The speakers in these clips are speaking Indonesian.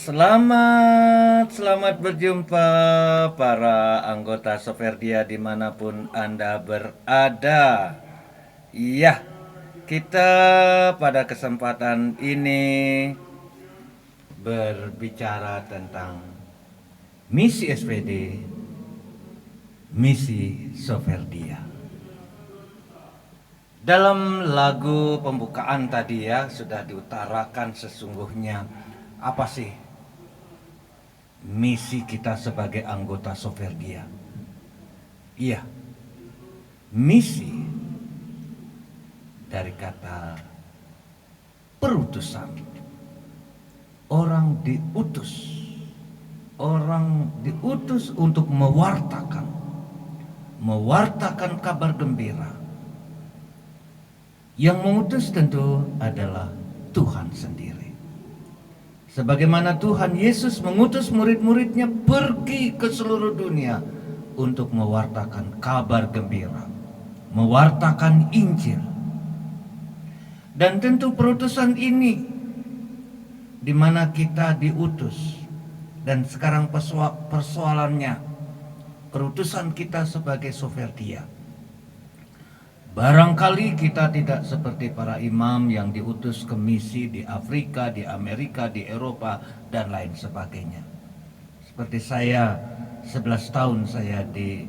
Selamat berjumpa para anggota Soferdia dimanapun Anda berada. Iya, kita pada kesempatan ini berbicara tentang misi SPD, misi Soferdia. Dalam lagu pembukaan tadi ya sudah diutarakan sesungguhnya apa sih misi kita sebagai anggota Soferdia. Iya, misi dari kata perutusan. Orang diutus untuk mewartakan kabar gembira. Yang mengutus tentu adalah Tuhan sendiri. Sebagaimana Tuhan Yesus mengutus murid-muridnya pergi ke seluruh dunia untuk mewartakan kabar gembira, mewartakan Injil. Dan tentu perutusan ini di mana kita diutus. Dan sekarang persoalannya perutusan kita sebagai Soferdia. Barangkali kita tidak seperti para imam yang diutus ke misi di Afrika, di Amerika, di Eropa, dan lain sebagainya. Seperti saya, 11 tahun saya di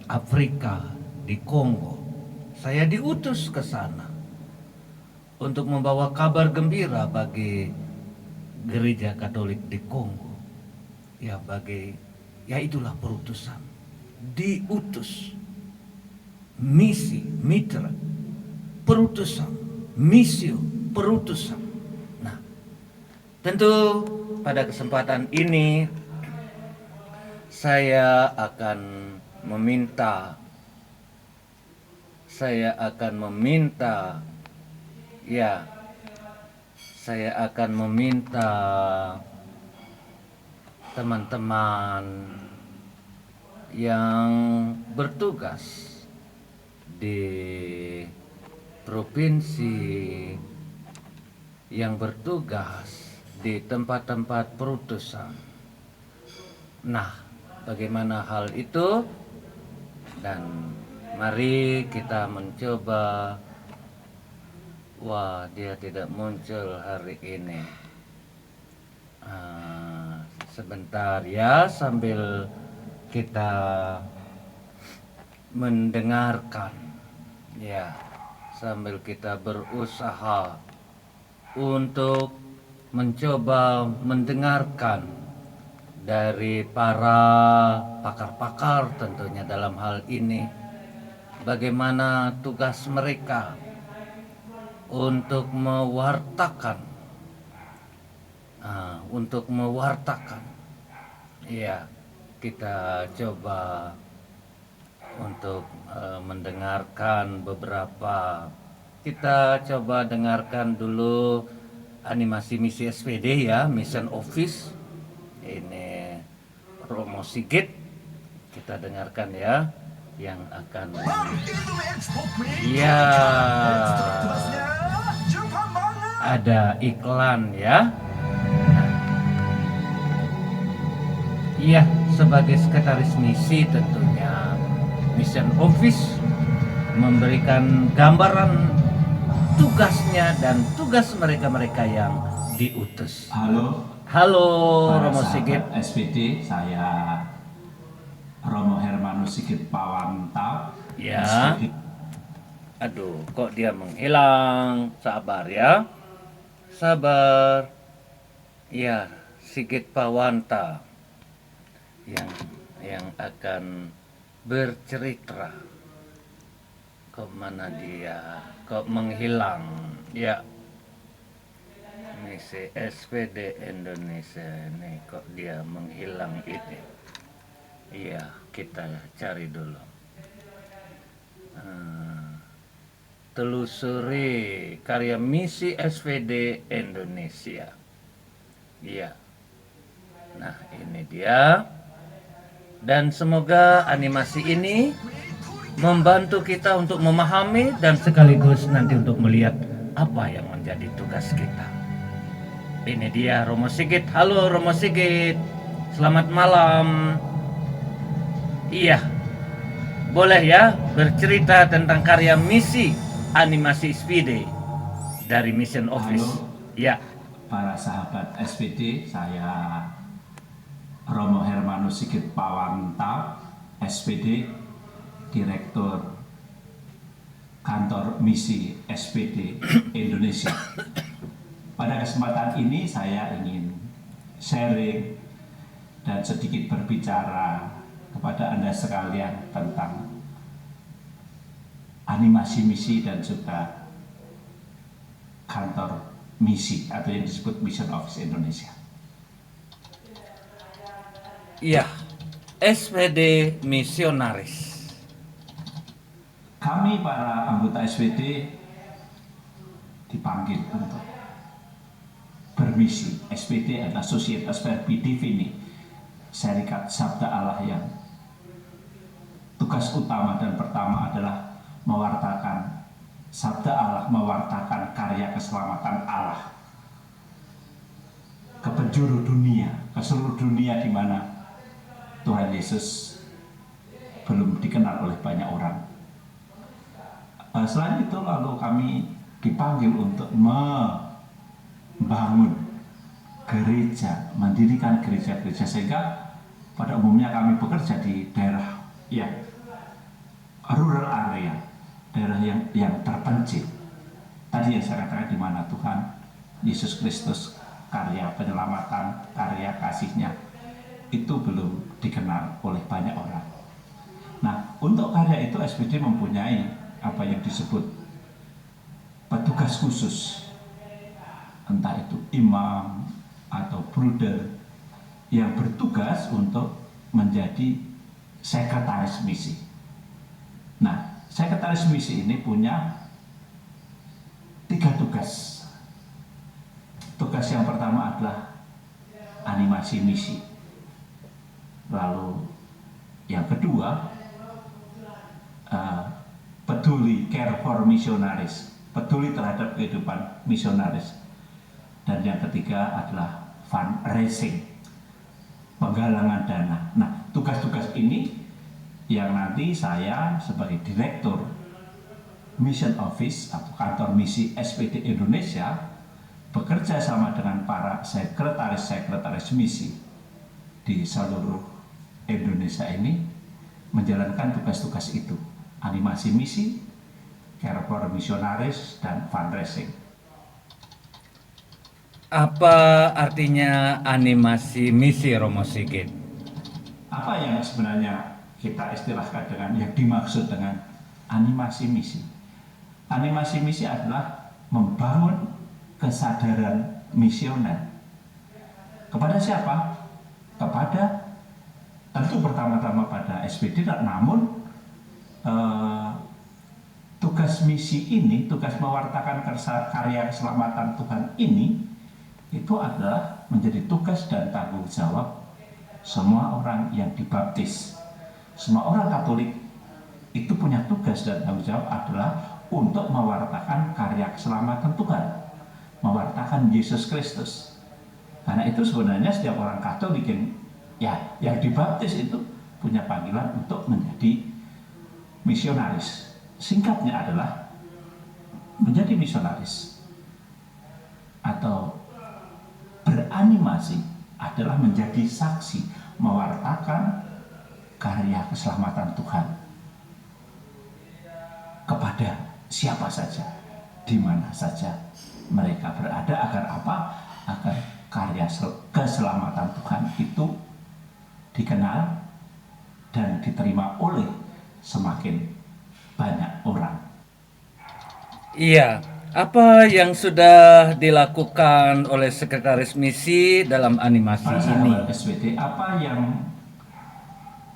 Afrika, di Kongo. Saya diutus ke sana untuk membawa kabar gembira bagi gereja Katolik di Kongo. Ya itulah perutusan. Diutus. Misi, mitra, perutusan, misio, perutusan. Nah, tentu pada kesempatan ini saya akan meminta teman-teman yang bertugas di provinsi, yang bertugas di tempat-tempat perutusan. Nah, bagaimana hal itu? Dan mari kita mencoba. Wah, dia tidak muncul hari ini. Sebentar ya, sambil kita mendengarkan. Ya, sambil kita berusaha untuk mencoba mendengarkan dari para pakar-pakar tentunya dalam hal ini, bagaimana tugas mereka untuk mewartakan. Ya, kita coba untuk mendengarkan beberapa. Kita coba dengarkan dulu animasi misi SPD ya, Mission Office. Ini Romo Sigit. Kita dengarkan ya yang akan. Ya, ada iklan ya. Iya, sebagai sekretaris misi tentunya Mission Office memberikan gambaran tugasnya dan tugas mereka-mereka yang diutus. Halo Romo Sigit. SPD, saya Romo Hermanus Sigit Pawanta. Ya. Aduh, kok dia menghilang? Sabar ya. Sabar. Ya, Sigit Pawanta yang akan bercerita. Kok mana dia? Kok menghilang? Ya, misi SPD Indonesia ini kok dia menghilang ini? Iya, kita cari dulu. Telusuri karya misi SPD Indonesia. Iya. Nah, ini dia. Dan semoga animasi ini membantu kita untuk memahami dan sekaligus nanti untuk melihat apa yang menjadi tugas kita. Ini dia Romo Sigit. Halo Romo Sigit. Selamat malam. Iya, boleh ya bercerita tentang karya misi animasi SPD dari Mission Office. Halo. Ya, Para sahabat SPD, saya Romo Hermanus Sigit Pawantau, SPD, Direktur Kantor Misi SPD Indonesia. Pada kesempatan ini saya ingin sharing dan sedikit berbicara kepada Anda sekalian tentang animasi misi dan juga kantor misi atau yang disebut Mission Office Indonesia. iya. SPD misionaris. Kami para anggota SPD dipanggil untuk bermisi. SPD adalah Societas Verbi Divini, Serikat Sabda Allah yang tugas utama dan pertama adalah mewartakan Sabda Allah, mewartakan karya keselamatan Allah ke penjuru dunia, ke seluruh dunia di mana Tuhan Yesus belum dikenal oleh banyak orang. Selain itu lalu kami dipanggil untuk membangun gereja, mendirikan gereja-gereja, sehingga pada umumnya kami bekerja di daerah yang rural area, daerah yang terpencil. Tadi yang saya katakan di mana Tuhan Yesus Kristus, karya penyelamatan, karya kasihnya itu belum dikenal oleh banyak orang. Nah, untuk karya itu SPD mempunyai apa yang disebut petugas khusus, entah itu imam atau bruder yang bertugas untuk menjadi sekretaris misi. Nah, sekretaris misi ini punya 3 tugas. Tugas yang pertama adalah animasi misi. Lalu yang kedua, peduli, care for missionaries, peduli terhadap kehidupan misionaris. Dan yang ketiga adalah fundraising, penggalangan dana. Nah, tugas-tugas ini yang nanti saya sebagai Direktur Mission Office atau Kantor Misi SPD Indonesia bekerja sama dengan para sekretaris-sekretaris misi di seluruh Indonesia ini menjalankan tugas-tugas itu. Animasi misi, care for missionaries, dan fundraising. Apa artinya animasi misi Romo Sigit? Apa yang sebenarnya kita istilahkan dengan yang dimaksud dengan animasi misi? Animasi misi adalah membangun kesadaran misioner. Kepada siapa? Kepada tentu pertama-tama pada SPD, namun tugas misi ini, tugas mewartakan karya keselamatan Tuhan ini, itu adalah menjadi tugas dan tanggung jawab semua orang yang dibaptis. Semua orang Katolik itu punya tugas dan tanggung jawab adalah untuk mewartakan karya keselamatan Tuhan, mewartakan Yesus Kristus. Karena itu sebenarnya setiap orang Katolik yang dibaptis itu punya panggilan untuk menjadi misionaris. Singkatnya adalah menjadi misionaris atau beranimasi adalah menjadi saksi, mewartakan karya keselamatan Tuhan kepada siapa saja, di mana saja mereka berada. Agar apa? Agar karya keselamatan Tuhan itu dikenal dan diterima oleh semakin banyak orang. Iya, apa yang sudah dilakukan oleh sekretaris misi dalam animasi Para ini? sahabat SPD, apa yang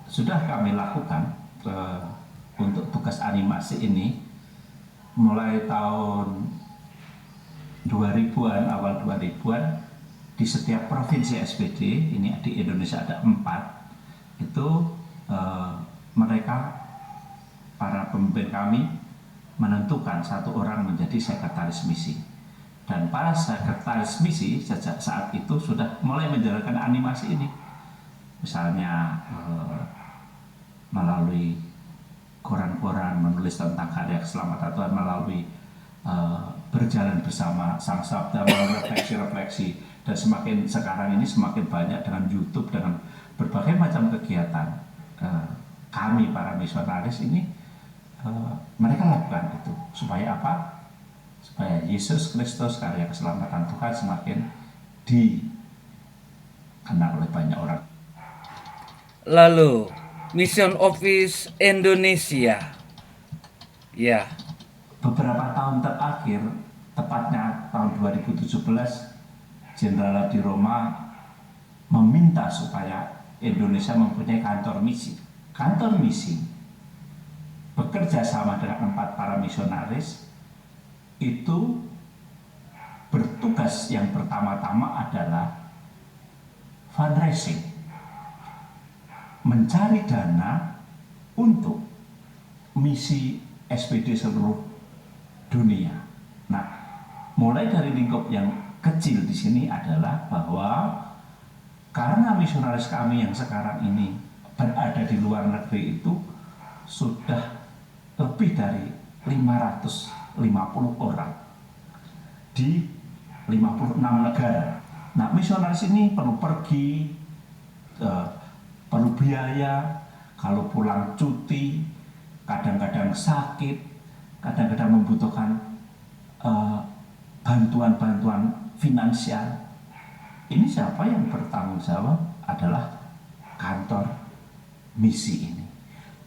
sudah kami lakukan untuk tugas animasi ini mulai tahun 2000-an, awal 2000-an, di setiap provinsi SPD, ini di Indonesia ada 4, itu mereka, para pemimpin kami, menentukan satu orang menjadi sekretaris misi. Dan para sekretaris misi sejak saat itu sudah mulai menjalankan animasi ini. Misalnya melalui koran-koran menulis tentang karya keselamatan Tuhan, melalui berjalan bersama Sang Sabda, melalui refleksi-refleksi, dan semakin sekarang ini semakin banyak dengan YouTube, dengan berbagai macam kegiatan kami para misionaris ini mereka lakukan itu supaya apa? Supaya Yesus Kristus, karya keselamatan Tuhan semakin dikenal oleh banyak orang. Lalu Mission Office Indonesia, ya, beberapa tahun terakhir, tepatnya tahun 2017, Jenderal di Roma meminta supaya Indonesia mempunyai kantor misi. Kantor misi bekerja sama dengan 4 para misionaris itu bertugas yang pertama-tama adalah fundraising, mencari dana untuk misi SPD seluruh dunia. Nah, mulai dari lingkup yang kecil di sini adalah bahwa karena misionaris kami yang sekarang ini berada di luar negeri itu sudah lebih dari 550 orang di 56 negara. Nah, misionaris ini perlu pergi, perlu biaya, kalau pulang cuti, kadang-kadang sakit, kadang-kadang membutuhkan bantuan-bantuan finansial. Ini siapa yang bertanggung jawab? Adalah kantor misi ini.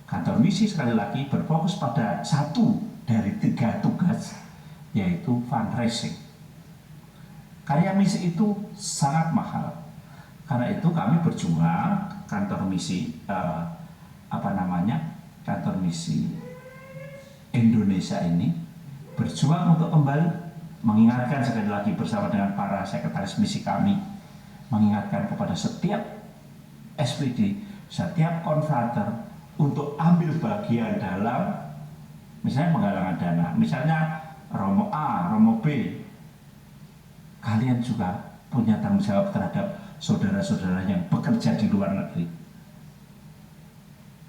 Kantor misi sekali lagi berfokus pada satu dari 3 tugas, yaitu fundraising. Karya misi itu sangat mahal. Karena itu kami berjuang, kantor misi kantor misi Indonesia ini berjuang untuk kembali mengingatkan sekali lagi bersama dengan para sekretaris misi kami, mengingatkan kepada setiap SPD, setiap konfrater untuk ambil bagian dalam misalnya penggalangan dana, misalnya Romo A, Romo B. Kalian juga punya tanggung jawab terhadap saudara-saudara yang bekerja di luar negeri.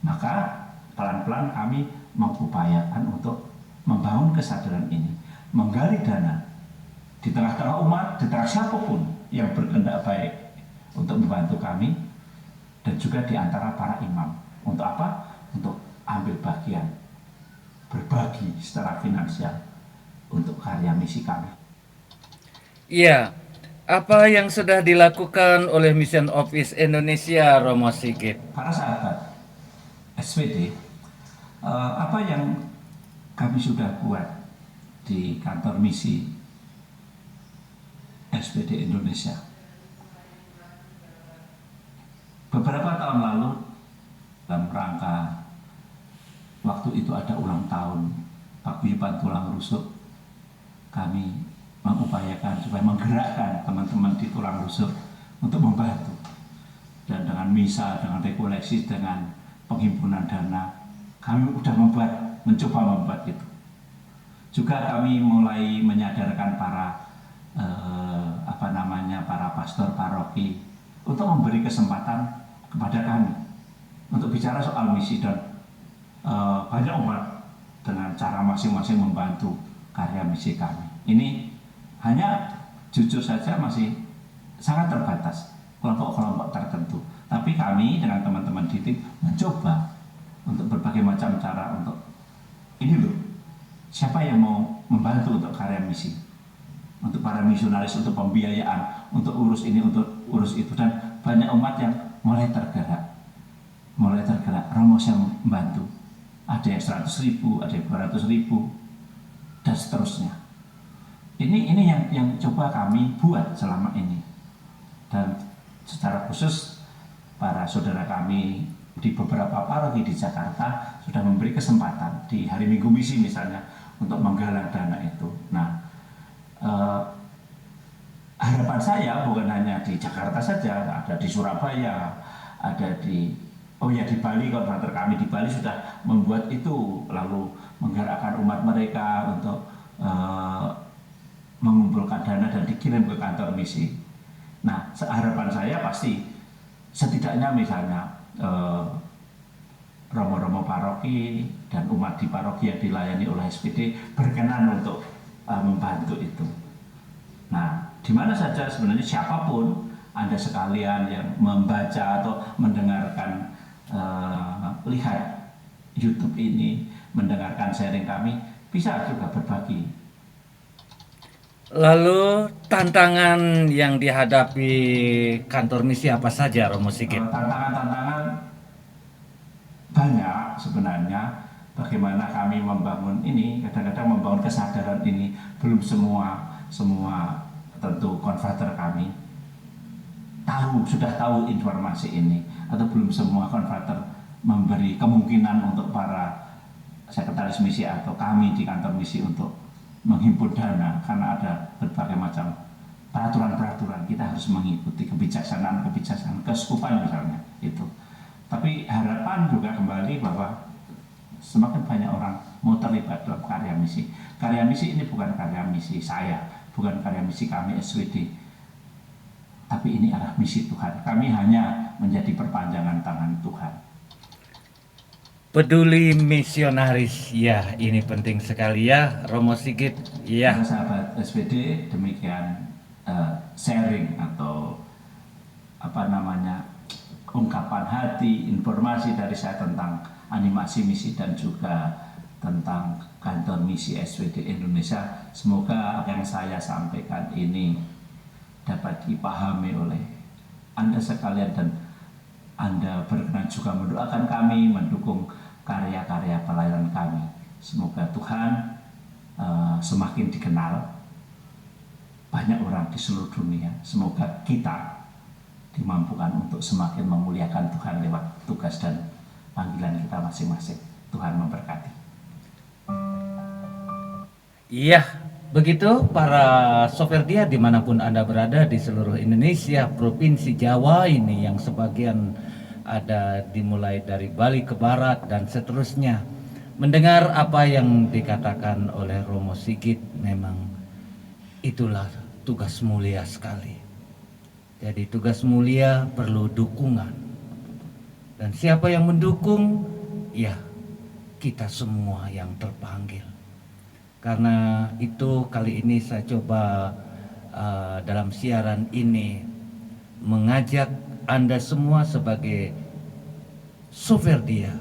Maka pelan-pelan kami mengupayakan untuk membangun kesadaran ini, menggali dana di tengah-tengah umat, di tengah siapapun yang berkehendak baik untuk membantu kami, dan juga di antara para imam. Untuk apa? Untuk ambil bagian, berbagi secara finansial untuk karya misi kami. Iya, apa yang sudah dilakukan oleh Mission Office Indonesia, Romo Sigit? Para sahabat SPD, apa yang kami sudah buat di kantor misi SPD Indonesia? Beberapa tahun lalu, dalam rangka waktu itu ada ulang tahun Paguyuban Tulang Rusuk, kami mengupayakan supaya menggerakkan teman-teman di Tulang Rusuk untuk membantu. Dan dengan misa, dengan rekoleksi, dengan penghimpunan dana, kami sudah mencoba membuat itu. Juga kami mulai menyadarkan para para pastor paroki untuk memberi kesempatan kepada kami untuk bicara soal misi, dan banyak umat dengan cara masing-masing membantu karya misi kami. Ini hanya jujur saja masih sangat terbatas, kelompok-kelompok tertentu. Tapi kami dengan teman-teman di tim mencoba untuk berbagai macam cara untuk ini loh, siapa yang mau membantu untuk karya misi, untuk para misionaris, untuk pembiayaan, untuk urus ini, untuk urus itu. Dan banyak umat yang mulai tergerak. Romo yang membantu, ada yang 100.000, ada yang 200.000, dan seterusnya. Ini yang coba kami buat selama ini. Dan secara khusus para saudara kami di beberapa paroki di Jakarta sudah memberi kesempatan di hari Minggu Misi misalnya untuk menggalang dana itu. Nah, harapan saya bukan hanya di Jakarta saja, ada di Surabaya, ada di Bali. Konfrater kami di Bali sudah membuat itu, lalu menggerakkan umat mereka untuk mengumpulkan dana dikirim ke kantor misi. Nah, harapan saya pasti setidaknya misalnya romo-romo paroki dan umat di paroki yang dilayani oleh SPD berkenan untuk membantu itu. Nah, di mana saja sebenarnya siapapun Anda sekalian yang membaca atau mendengarkan lihat YouTube ini, mendengarkan sharing kami, bisa juga berbagi. Lalu tantangan yang dihadapi kantor misi apa saja, Romo Sigit? Tantangan-tantangan banyak sebenarnya. Bagaimana kami membangun ini, kadang-kadang membangun kesadaran ini, belum semua tentu konverter kami sudah tahu informasi ini, atau belum semua konverter memberi kemungkinan untuk para sekretaris misi atau kami di kantor misi untuk menghimpun dana, karena ada berbagai macam peraturan-peraturan, kita harus mengikuti kebijaksanaan keuskupan misalnya itu. Tapi harapan juga kembali bahwa semakin banyak orang mau terlibat dalam karya misi. Karya misi ini bukan karya misi saya, bukan karya misi kami SWT, tapi ini adalah misi Tuhan. Kami hanya menjadi perpanjangan tangan Tuhan. Peduli misionaris, ya ini penting sekali ya, Romo Sigit. Ya. Sahabat SPD, demikian sharing atau ungkapan hati, informasi dari saya tentang animasi misi dan juga tentang kantor misi SPD Indonesia. Semoga yang saya sampaikan ini dapat dipahami oleh Anda sekalian, dan Anda berkenan juga mendoakan kami, mendukung karya-karya pelayanan kami. Semoga Tuhan semakin dikenal banyak orang di seluruh dunia. Semoga kita dimampukan untuk semakin memuliakan Tuhan lewat tugas dan panggilan kita masing-masing. Tuhan memberkati. Iya, begitu para sopir dia dimanapun Anda berada di seluruh Indonesia, Provinsi Jawa ini yang sebagian ada dimulai dari Bali ke Barat dan seterusnya. Mendengar apa yang dikatakan oleh Romo Sigit, memang itulah tugas mulia sekali. Jadi tugas mulia perlu dukungan. Dan siapa yang mendukung? Ya, kita semua yang terpanggil. Karena itu kali ini saya coba dalam siaran ini mengajak Anda semua sebagai sopir dia,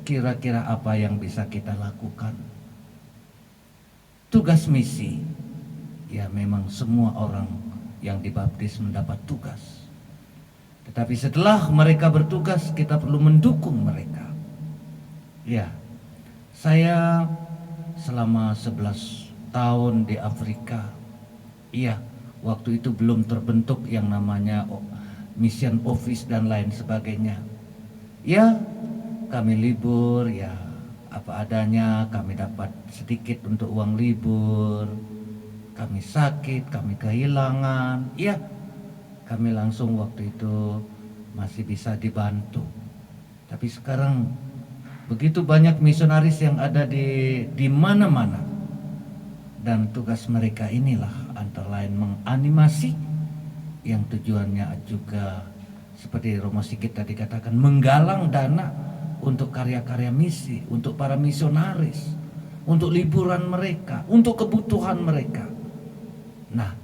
kira-kira apa yang bisa kita lakukan. Tugas misi, ya memang semua orang yang dibaptis mendapat tugas. Tetapi setelah mereka bertugas, kita perlu mendukung mereka. Ya, saya selama 11 tahun di Afrika, iya, waktu itu belum terbentuk yang namanya mission office dan lain sebagainya. Ya, kami libur, ya apa adanya, kami dapat sedikit untuk uang libur. Kami sakit, kami kehilangan, ya kami langsung waktu itu masih bisa dibantu. Tapi sekarang begitu banyak misionaris yang ada di mana-mana, dan tugas mereka inilah antara lain menganimasi, yang tujuannya juga seperti Romo Sigit tadi katakan, menggalang dana untuk karya-karya misi, untuk para misionaris, untuk liburan mereka, untuk kebutuhan mereka. Nah,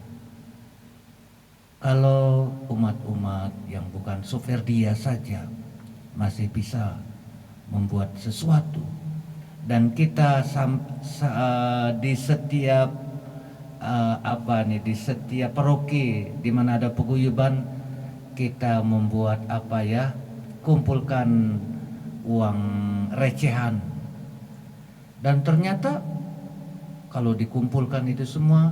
kalau umat-umat yang bukan sopir dia saja masih bisa membuat sesuatu, dan kita di setiap di setiap paroki di mana ada paguyuban, kita membuat kumpulkan uang recehan, dan ternyata kalau dikumpulkan itu semua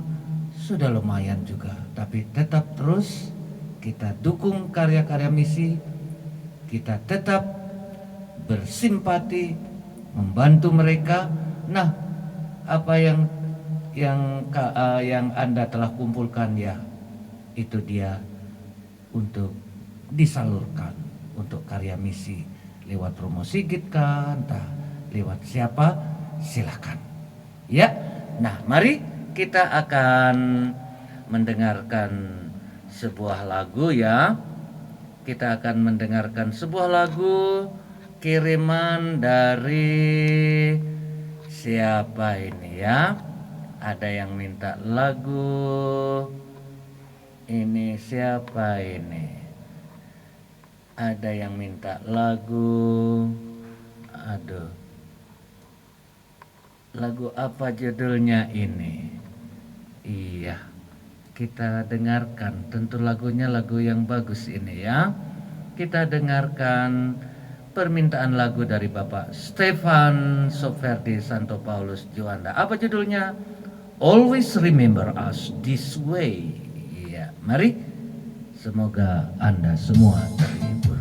sudah lumayan juga. Tapi tetap terus kita dukung karya-karya misi, kita tetap bersimpati membantu mereka. Nah, apa yang Anda telah kumpulkan, ya itu dia untuk disalurkan untuk karya misi lewat Romo Sigit kan, entah lewat siapa, silakan. Ya, nah mari kita akan mendengarkan sebuah lagu ya. Kita akan mendengarkan sebuah lagu kiriman dari siapa ini ya? Ada yang minta lagu. Ini siapa ini? Ada yang minta lagu. Aduh. Lagu apa judulnya ini? Iya. Kita dengarkan, tentu lagunya lagu yang bagus ini ya. Kita dengarkan permintaan lagu dari Bapak Stefan Soferdi Santo Paulus Juanda. Apa judulnya? Always Remember Us This Way. Iya, mari. Semoga Anda semua terhibur.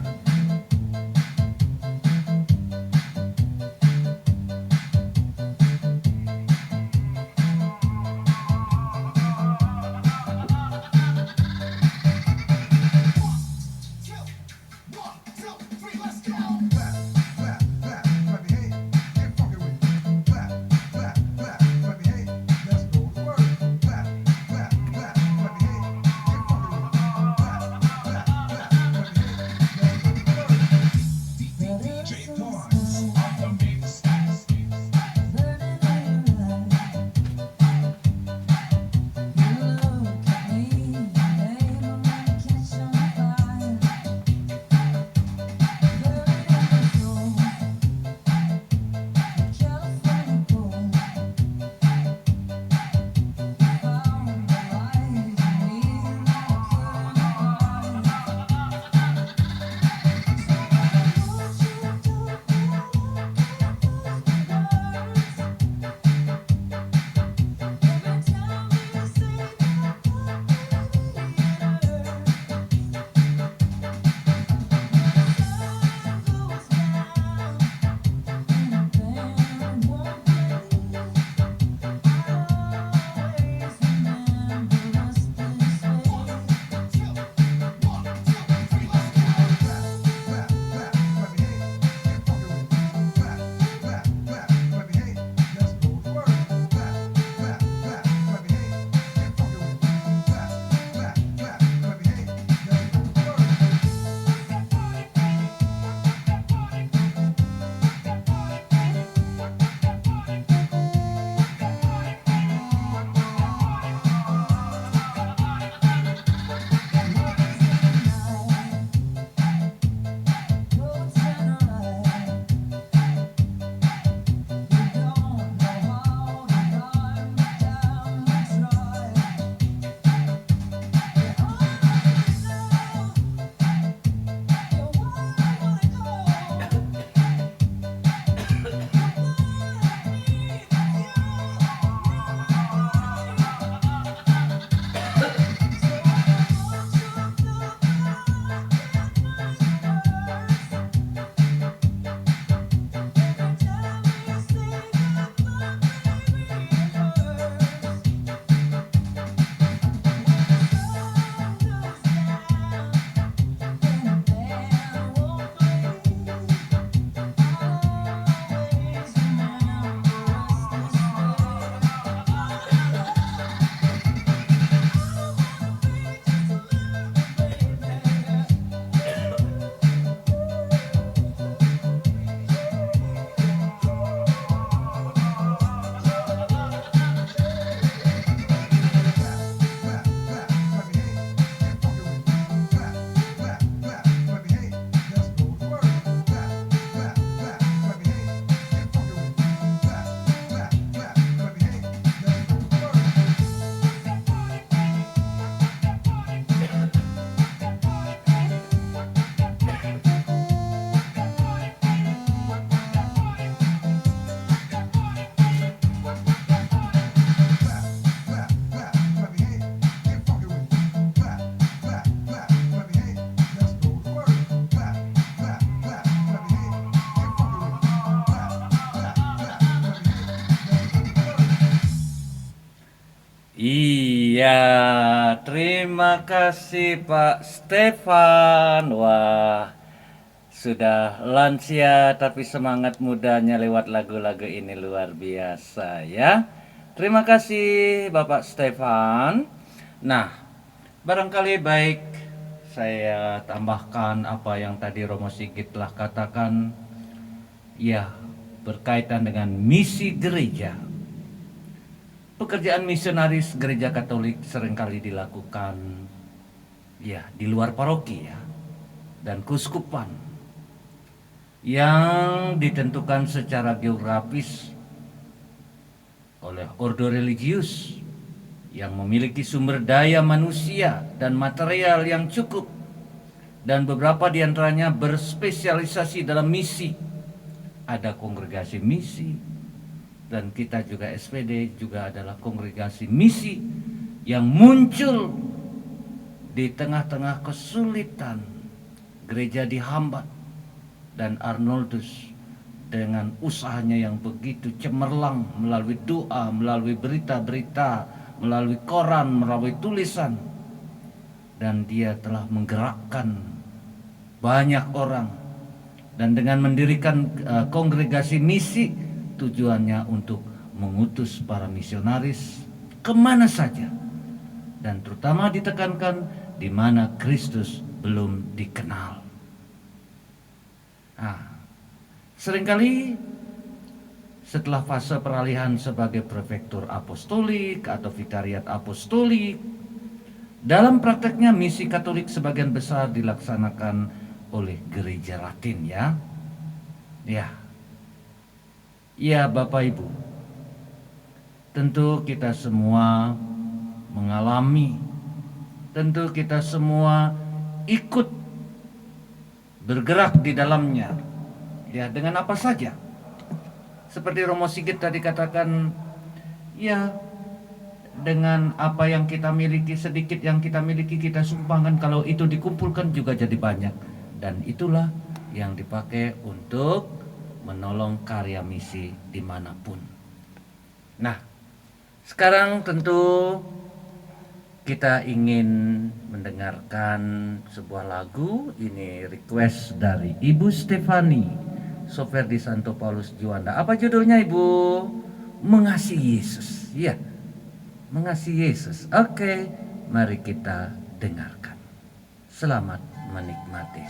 Iya, terima kasih Pak Stefan. Wah, sudah lansia tapi semangat mudanya lewat lagu-lagu ini luar biasa ya. Terima kasih Bapak Stefan. Nah, barangkali baik saya tambahkan apa yang tadi Romo Sigit telah katakan, ya, berkaitan dengan misi gereja. Pekerjaan misionaris gereja Katolik seringkali dilakukan ya di luar paroki ya dan keuskupan yang ditentukan secara geografis oleh ordo religius yang memiliki sumber daya manusia dan material yang cukup, dan beberapa di antaranya berspesialisasi dalam misi. Ada kongregasi misi, dan kita juga SPD juga adalah kongregasi misi yang muncul di tengah-tengah kesulitan, gereja dihambat, dan Arnoldus dengan usahanya yang begitu cemerlang melalui doa, melalui berita-berita, melalui koran, melalui tulisan, dan dia telah menggerakkan banyak orang, dan dengan mendirikan kongregasi misi tujuannya untuk mengutus para misionaris kemana saja, dan terutama ditekankan di mana Kristus belum dikenal. Nah, seringkali setelah fase peralihan sebagai prefektur apostolik atau vikariat apostolik, dalam prakteknya misi Katolik sebagian besar dilaksanakan oleh gereja Latin ya. Ya Bapak Ibu, tentu kita semua mengalami, tentu kita semua ikut bergerak di dalamnya ya, dengan apa saja. Seperti Romo Sigit tadi katakan, ya dengan apa yang kita miliki, sedikit yang kita miliki kita sumbangkan, kalau itu dikumpulkan juga jadi banyak, dan itulah yang dipakai untuk menolong karya misi dimanapun. Nah, sekarang tentu kita ingin mendengarkan sebuah lagu. Ini request dari Ibu Stefani Soferdi Santo Paulus Juanda. Apa judulnya Ibu? Mengasihi Yesus. Ya, Mengasihi Yesus. Oke, mari kita dengarkan. Selamat menikmati.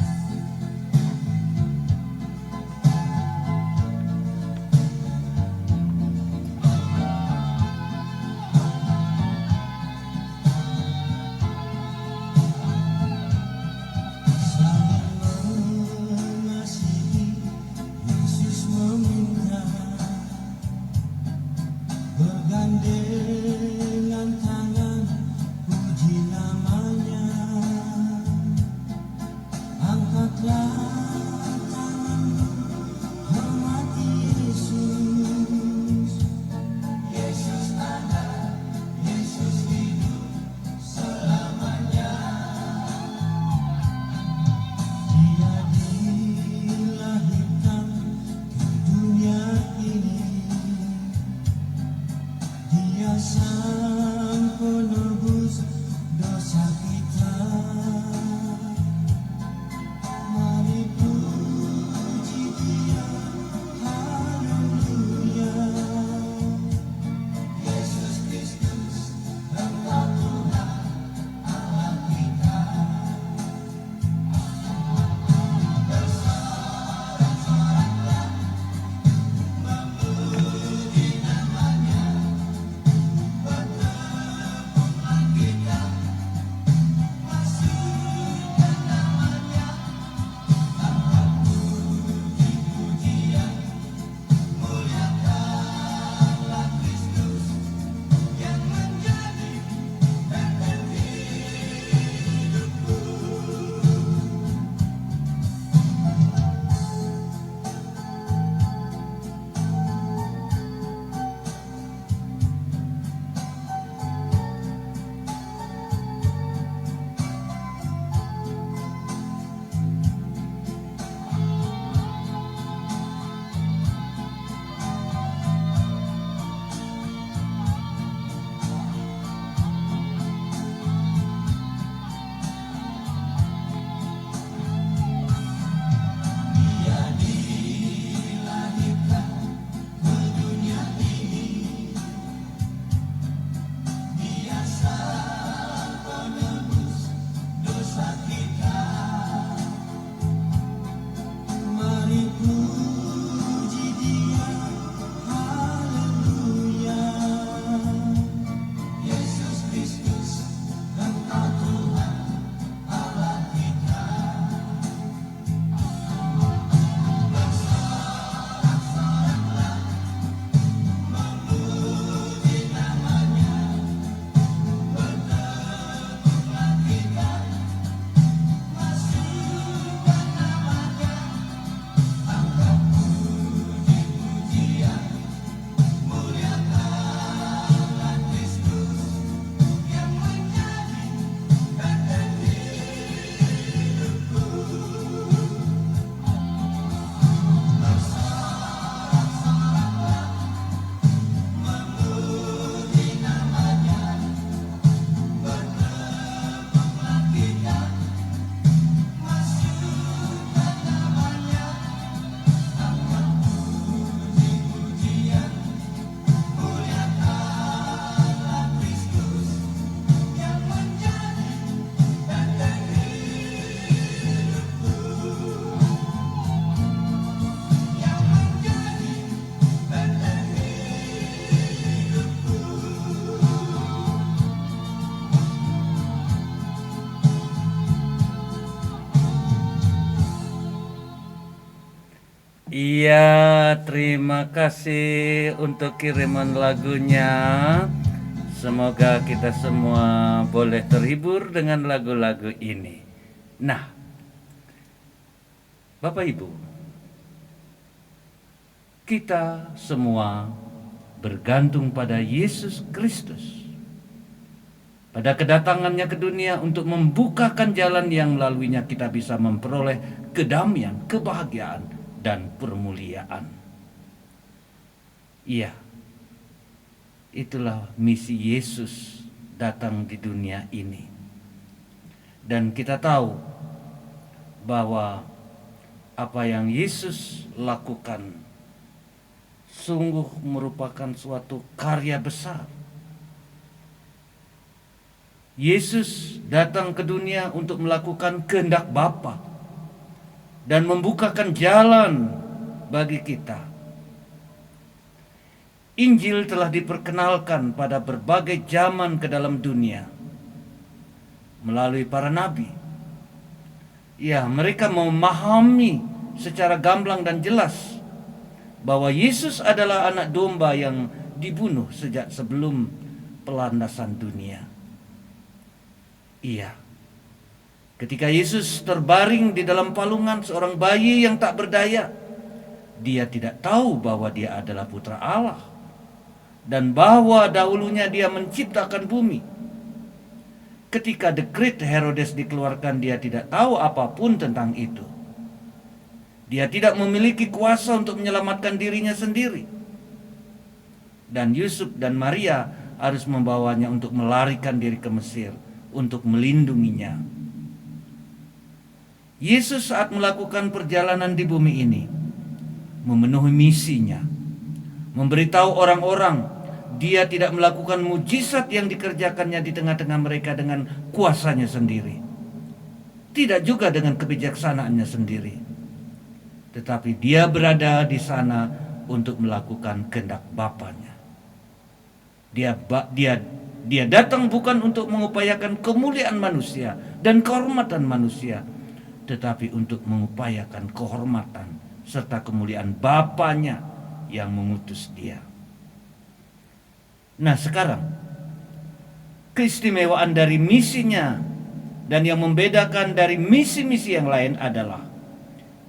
Iya, terima kasih untuk kiriman lagunya. Semoga kita semua boleh terhibur dengan lagu-lagu ini. Nah, Bapak Ibu, kita semua bergantung pada Yesus Kristus. Pada kedatangannya ke dunia untuk membukakan jalan yang melaluinya kita bisa memperoleh kedamaian, kebahagiaan, dan permuliaan. Iya, itulah misi Yesus datang di dunia ini. Dan kita tahu bahwa apa yang Yesus lakukan sungguh merupakan suatu karya besar. Yesus datang ke dunia untuk melakukan kehendak Bapa dan membukakan jalan bagi kita. Injil telah diperkenalkan pada berbagai zaman ke dalam dunia melalui para nabi. Ya, mereka memahami secara gamblang dan jelas bahwa Yesus adalah anak domba yang dibunuh sejak sebelum pelandasan dunia. Iya, ketika Yesus terbaring di dalam palungan seorang bayi yang tak berdaya, dia tidak tahu bahwa dia adalah putra Allah dan bahwa dahulunya dia menciptakan bumi. Ketika dekret Herodes dikeluarkan, dia tidak tahu apapun tentang itu. Dia tidak memiliki kuasa untuk menyelamatkan dirinya sendiri. Dan Yusuf dan Maria harus membawanya untuk melarikan diri ke Mesir untuk melindunginya. Yesus saat melakukan perjalanan di bumi ini memenuhi misinya, memberitahu orang-orang dia tidak melakukan mujizat yang dikerjakannya di tengah-tengah mereka dengan kuasanya sendiri, tidak juga dengan kebijaksanaannya sendiri, tetapi dia berada di sana untuk melakukan kehendak Bapanya. Dia datang bukan untuk mengupayakan kemuliaan manusia dan kehormatan manusia, tetapi untuk mengupayakan kehormatan serta kemuliaan Bapanya yang mengutus dia. Nah, sekarang keistimewaan dari misinya dan yang membedakan dari misi-misi yang lain adalah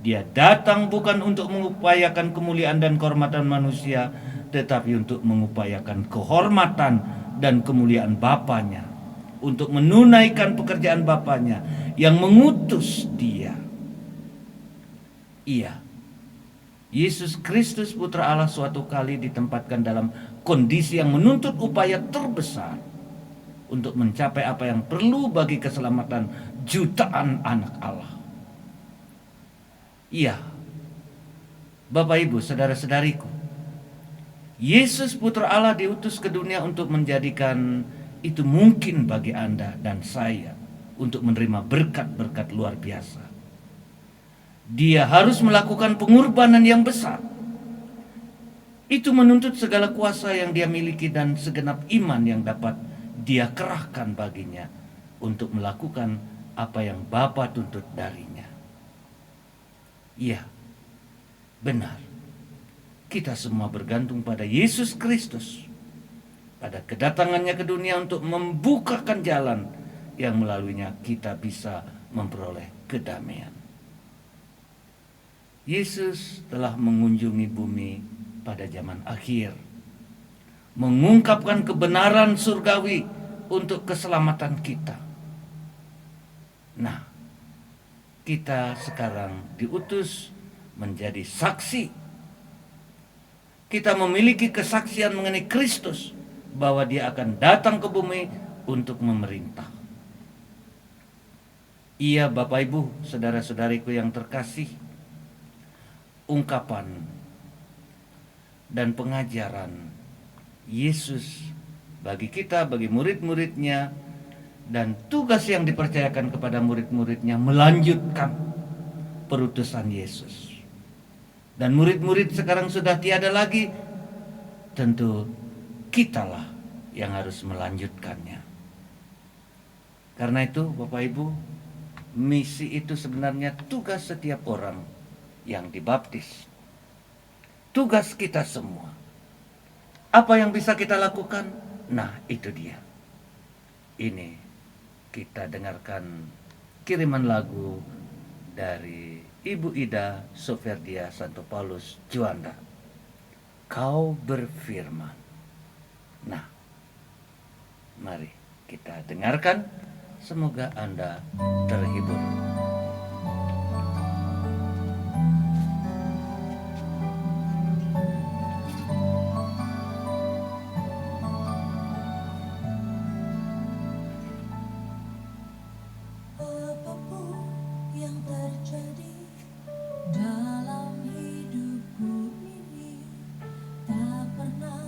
dia datang bukan untuk mengupayakan kemuliaan dan kehormatan manusia, tetapi untuk mengupayakan kehormatan dan kemuliaan Bapanya, untuk menunaikan pekerjaan Bapanya yang mengutus dia. Iya, Yesus Kristus Putra Allah suatu kali ditempatkan dalam kondisi yang menuntut upaya terbesar untuk mencapai apa yang perlu bagi keselamatan jutaan anak Allah. Iya, Bapak Ibu, saudara-saudariku, Yesus Putra Allah diutus ke dunia untuk menjadikan itu mungkin bagi Anda dan saya untuk menerima berkat-berkat luar biasa. Dia harus melakukan pengorbanan yang besar. Itu menuntut segala kuasa yang dia miliki dan segenap iman yang dapat dia kerahkan baginya untuk melakukan apa yang Bapa tuntut darinya. Iya, benar. Kita semua bergantung pada Yesus Kristus, pada kedatangannya ke dunia untuk membukakan jalan yang melaluinya kita bisa memperoleh kedamaian. Yesus telah mengunjungi bumi pada zaman akhir, mengungkapkan kebenaran surgawi untuk keselamatan kita. Nah, kita sekarang diutus menjadi saksi. Kita memiliki kesaksian mengenai Kristus bahwa dia akan datang ke bumi untuk memerintah. Iya, Bapak Ibu, saudara-saudariku yang terkasih, ungkapan dan pengajaran Yesus bagi kita, bagi murid-muridnya, dan tugas yang dipercayakan kepada murid-muridnya melanjutkan perutusan Yesus. Dan murid-murid sekarang sudah tiada lagi, tentu kitalah yang harus melanjutkannya. Karena itu Bapak Ibu, misi itu sebenarnya tugas setiap orang yang dibaptis tugas kita semua. Apa yang bisa kita lakukan? Nah, itu dia. Ini kita dengarkan kiriman lagu dari Ibu Ida Soferdia Santo Paulus Juanda. Kau berfirman. Nah, mari kita dengarkan. Semoga Anda terhibur. Apapun yang terjadi dalam hidupku ini, tak pernah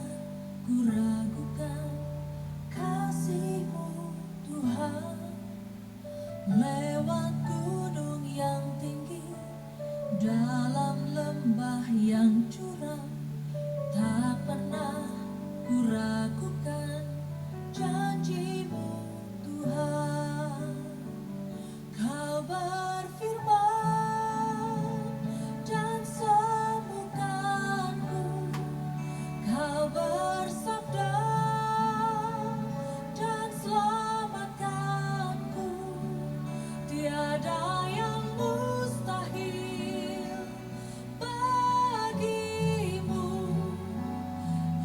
ku ragukan kasih-Mu Tuhan. Lewat gunung yang tinggi, dalam lembah yang curam, tak pernah ku ragukan janji-Mu Tuhan. Kau berfirman dan sembuhkanku, Kau bersabda dan selamatkanku. Tiada yang mustahil bagimu,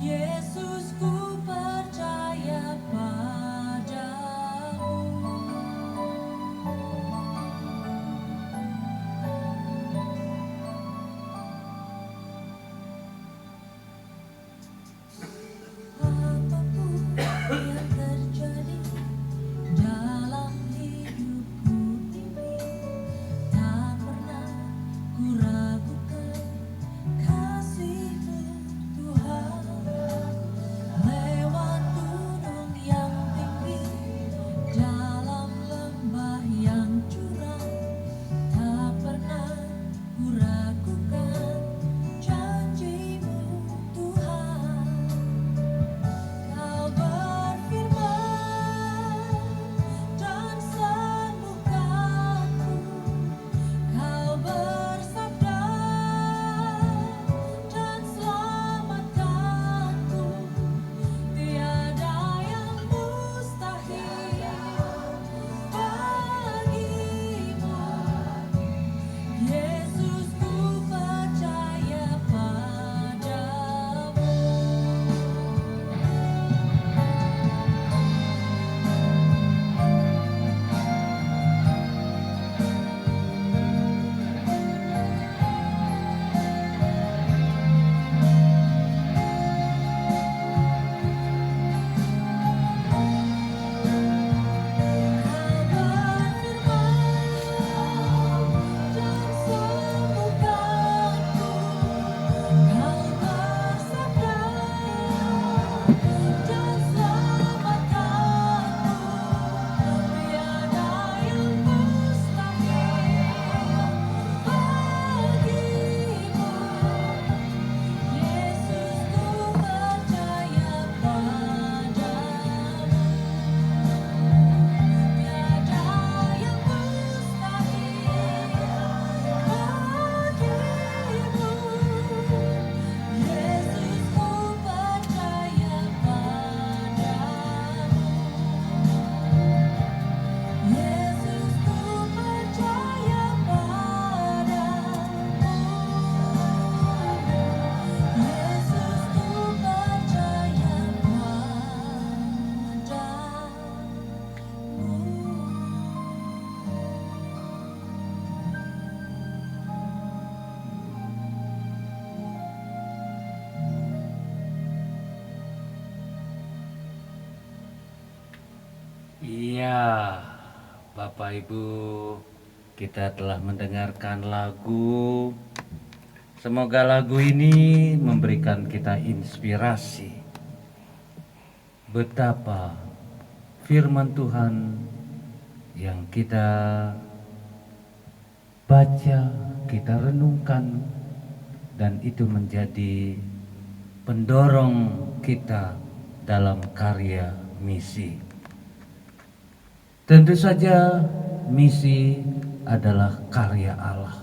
Yesus, ku percaya padamu. Apapun yang terjadi dalam hidupku ini, tak pernah ku ragukan kasih-Mu Tuhan. Lewat gunung yang tinggi, dalam lembah yang curam, tak pernah ku ragukan janji-Mu Tuhan. Kau berfirman dan sembuhkanku, Kau bersabda dan selamatkanku. Tiada yang mustahil bagimu, Yesus, ku percaya padamu. Iya, Bapak Ibu, kita telah mendengarkan lagu. Semoga lagu ini memberikan kita inspirasi betapa firman Tuhan yang kita baca, kita renungkan, dan itu menjadi pendorong kita dalam karya misi. Tentu saja misi adalah karya Allah.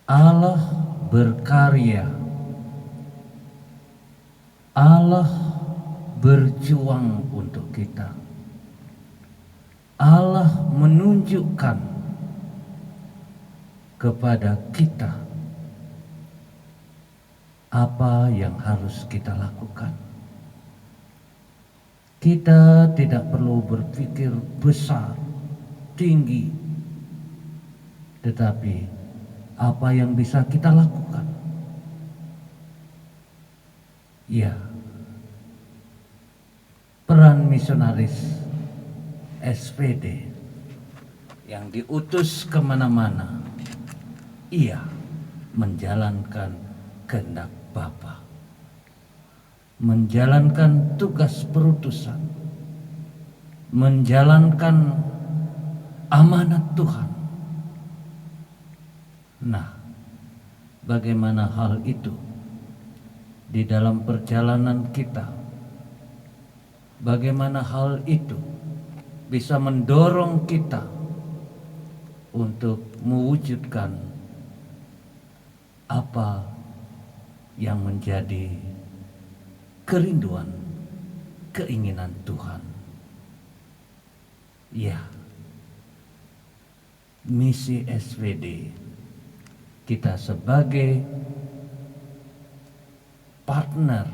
Allah berkarya, Allah berjuang untuk kita, Allah menunjukkan kepada kita apa yang harus kita lakukan. Kita tidak perlu berpikir besar, tinggi, tetapi apa yang bisa kita lakukan? Ya, peran misionaris SPD yang diutus kemana-mana, ia menjalankan kehendak Bapa, menjalankan tugas perutusan, menjalankan amanat Tuhan. Nah, bagaimana hal itu di dalam perjalanan kita? Bagaimana hal itu bisa mendorong kita untuk mewujudkan apa yang menjadi kerinduan, keinginan Tuhan? Ya, misi SPD, kita sebagai partner,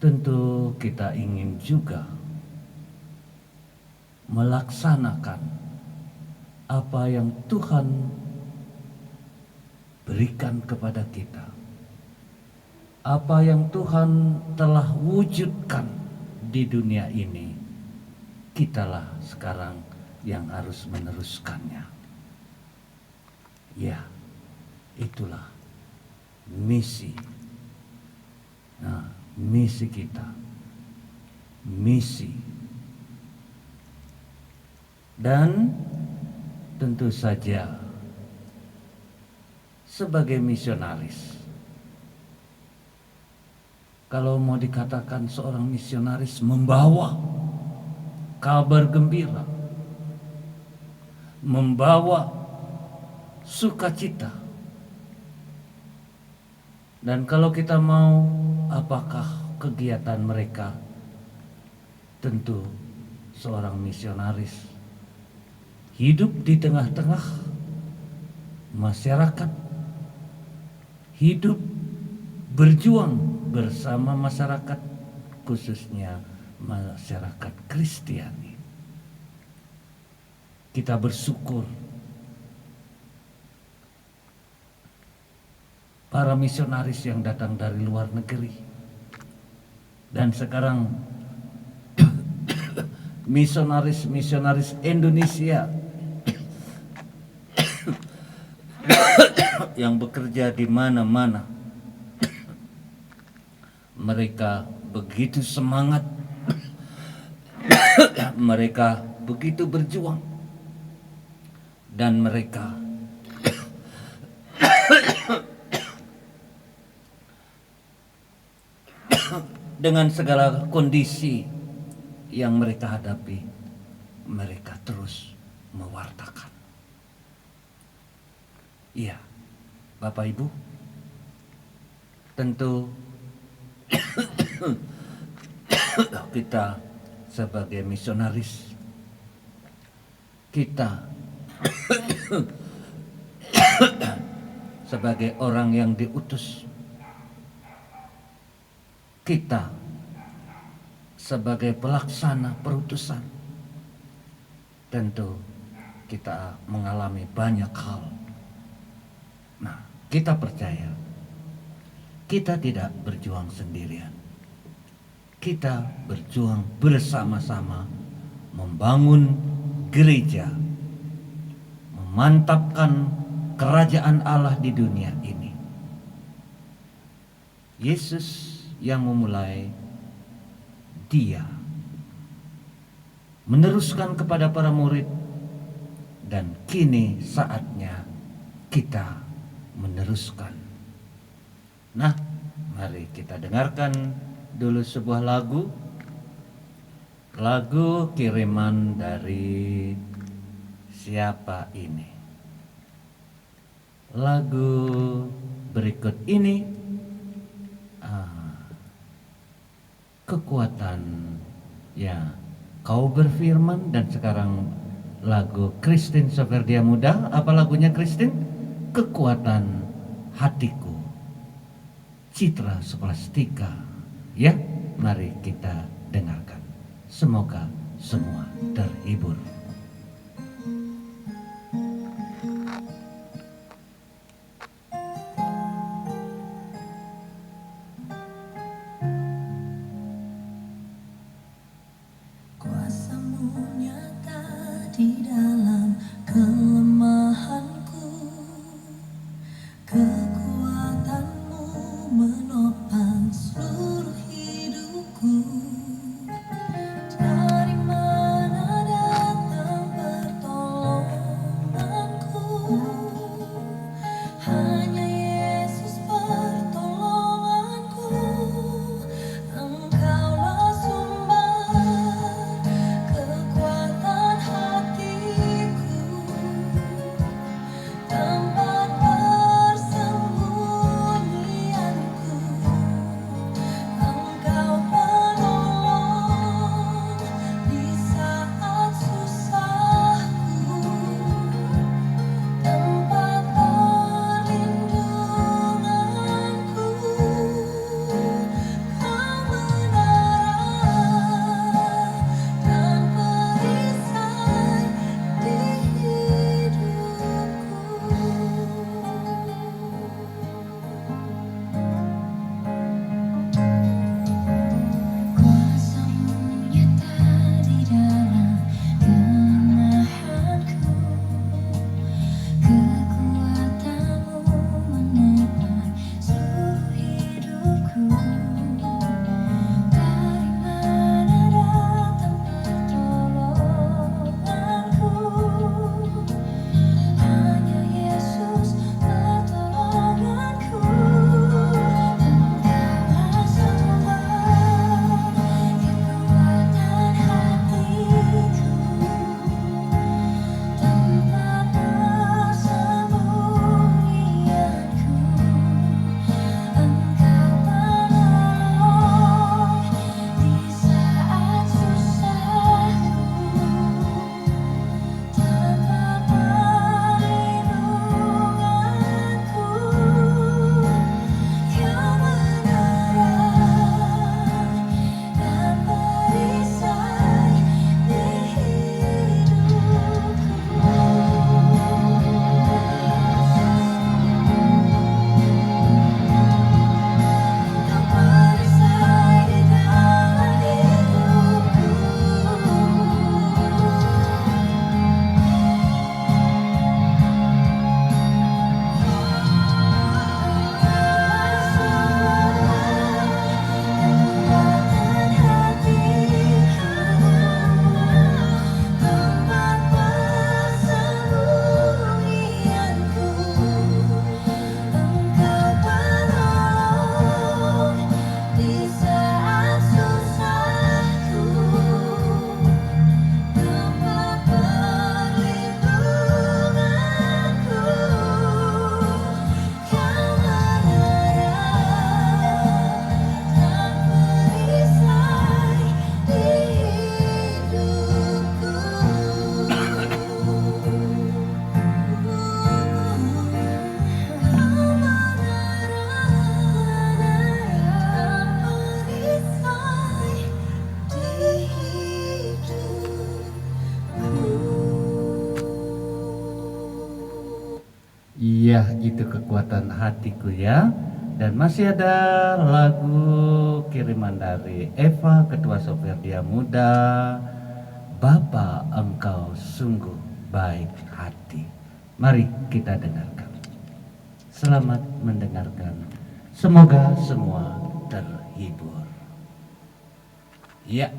tentu kita ingin juga melaksanakan apa yang Tuhan berikan kepada kita, apa yang Tuhan telah wujudkan di dunia ini. Kitalah sekarang yang harus meneruskannya. Ya, itulah misi. Nah, misi kita, misi, dan tentu saja sebagai misionaris, kalau mau dikatakan seorang misionaris membawa kabar gembira, membawa sukacita. Dan kalau kita mau, apakah kegiatan mereka? Tentu seorang misionaris hidup di tengah-tengah masyarakat, hidup berjuang bersama masyarakat, khususnya masyarakat Kristiani. Kita bersyukur para misionaris yang datang dari luar negeri, dan sekarang misionaris Indonesia yang bekerja di mana-mana. Mereka begitu semangat, mereka begitu berjuang, dan mereka dengan segala kondisi yang mereka hadapi, mereka terus mewartakan. Iya, Bapak Ibu, tentu kita sebagai misionaris, kita sebagai orang yang diutus, kita sebagai pelaksana perutusan, tentu kita mengalami banyak hal. Nah, kita percaya kita tidak berjuang sendirian. Kita berjuang bersama-sama membangun gereja, memantapkan kerajaan Allah di dunia ini. Yesus yang memulai, Dia meneruskan kepada para murid, dan kini saatnya kita meneruskan. Nah, mari kita dengarkan dulu sebuah lagu kiriman dari siapa ini? lagu berikut ini kekuatan, ya, kau berfirman. Dan sekarang lagu Christine Soferdia Muda. Apa lagunya Christine? Kekuatan hatiku, Citra Scholastika. Ya, mari kita dengarkan. Semoga semua terhibur. Kuasamu nyata di dalam kelemahanku, kekuatanmu menopang seluruh hidupku. Dari mana datang pertolonganku? Hanya Yesus pertolonganku. Engkaulah sumber kekuatan hatiku, tempat persembunyianku. Engkau penolong di saat susahku, tempat perlindunganku. Kau menara dan perisai di hidupku. Kuasamu nyata di dalam kelemahanku, kekuatanmu menopang seluruh hidupku. Dari mana datang pertolonganku? Hanya Yesus pertolonganku. Engkaulah sumber kekuatan hatiku, tempat persembunyianku. Engkau penolong di saat susahku, tempat perlindunganku. Kau menara dan perisai di hidupku. Kau perisai di dalam hidupku. Kekuatan hatiku, tempat persembunyianku. Engkau penolong di saat susahku, tempat perlindunganku. Kau menara dan perisai di hidupku. Kau menara dan perisai di hidupku. Iya, itu kekuatan hatiku ya. Dan masih ada lagu kiriman dari Eva, Ketua Soferdia Muda. Bapa, engkau sungguh baik hati. Mari kita dengarkan. Selamat mendengarkan. Semoga semua terhibur. Ya.